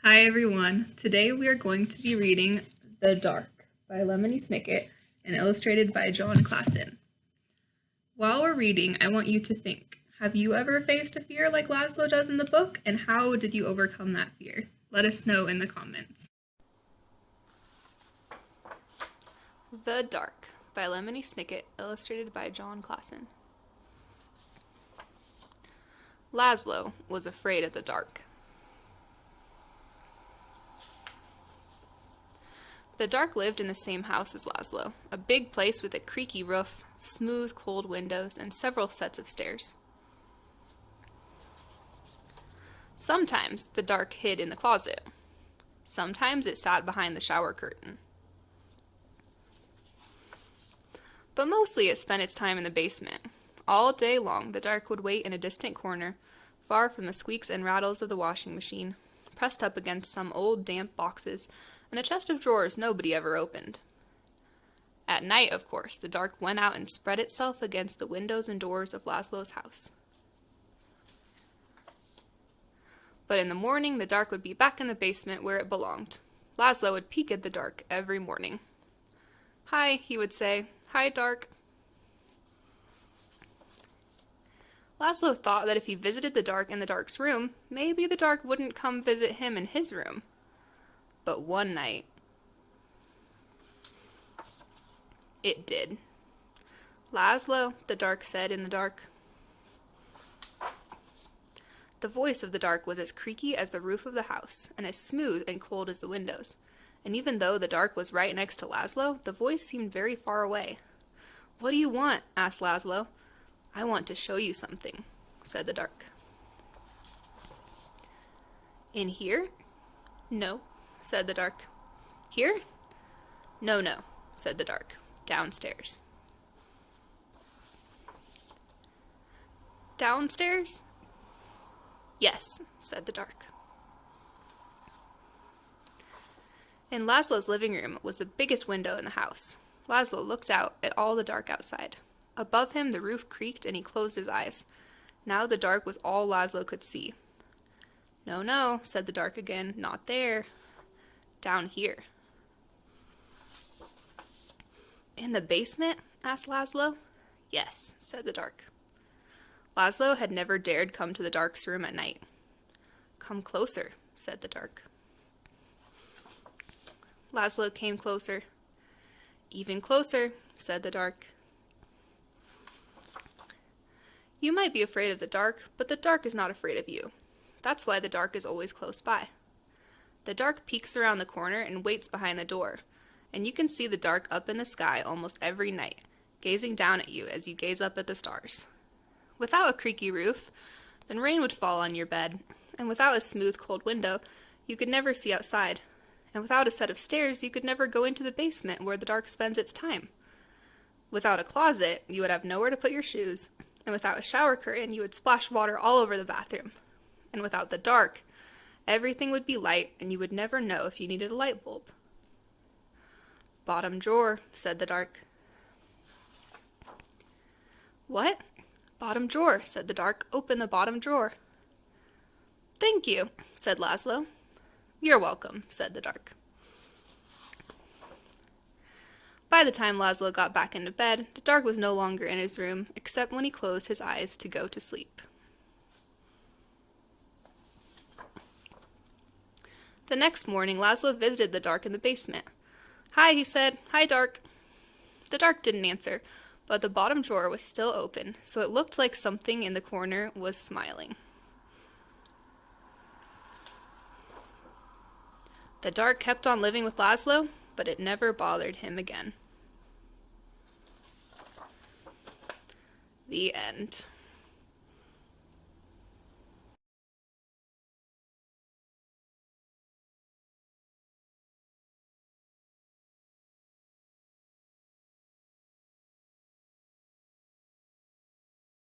Hi everyone. Today we are going to be reading The Dark by Lemony Snicket and illustrated by Jon Klassen. While we're reading, I want you to think, have you ever faced a fear like Laszlo does in the book, and how did you overcome that fear? Let us know in the comments. The Dark by Lemony Snicket, illustrated by Jon Klassen. Laszlo was afraid of the dark. The Dark lived in the same house as Laszlo, a big place with a creaky roof, smooth, cold windows, and several sets of stairs. Sometimes the Dark hid in the closet. Sometimes it sat behind the shower curtain. But mostly it spent its time in the basement. All day long, the Dark would wait in a distant corner, far from the squeaks and rattles of the washing machine, pressed up against some old damp boxes and a chest of drawers nobody ever opened. At night, of course, the Dark went out and spread itself against the windows and doors of Laszlo's house. But in the morning, the Dark would be back in the basement where it belonged. Laszlo would peek at the Dark every morning. "Hi," he would say. "Hi, Dark." Laszlo thought that if he visited the Dark in the Dark's room, maybe the Dark wouldn't come visit him in his room. But one night, it did. "Laszlo," the Dark said in the dark. The voice of the Dark was as creaky as the roof of the house, and as smooth and cold as the windows. And even though the Dark was right next to Laszlo, the voice seemed very far away. "What do you want?" asked Laszlo. "I want to show you something," said the Dark. "In here?" "No," said the Dark. "Here?" No, said the Dark. "Downstairs." "Downstairs?" "Yes," said the Dark. In Laszlo's living room was the biggest window in the house. Laszlo looked out at all the dark outside. Above him the roof creaked and he closed his eyes. Now the Dark was all Laszlo could see. No, said the Dark again, "not there. Down here." "In the basement?" asked Laszlo. "Yes," said the Dark. Laszlo had never dared come to the Dark's room at night. "Come closer," said the Dark. Laszlo came closer. "Even closer," said the Dark. "You might be afraid of the Dark, but the Dark is not afraid of you. That's why the Dark is always close by. The Dark peeks around the corner and waits behind the door, and you can see the Dark up in the sky almost every night, gazing down at you as you gaze up at the stars. Without a creaky roof, then rain would fall on your bed, and without a smooth, cold window, you could never see outside, and without a set of stairs, you could never go into the basement where the Dark spends its time. Without a closet, you would have nowhere to put your shoes, and without a shower curtain, you would splash water all over the bathroom. And without the Dark, everything would be light, and you would never know if you needed a light bulb." "Bottom drawer," said the Dark. "What?" "Bottom drawer," said the Dark. "Open the bottom drawer." "Thank you," said Laszlo. "You're welcome," said the Dark. By the time Laszlo got back into bed, the Dark was no longer in his room, except when he closed his eyes to go to sleep. The next morning, Laszlo visited the Dark in the basement. "Hi," he said. "Hi, Dark." The Dark didn't answer, but the bottom drawer was still open, so it looked like something in the corner was smiling. The Dark kept on living with Laszlo, but it never bothered him again. The end.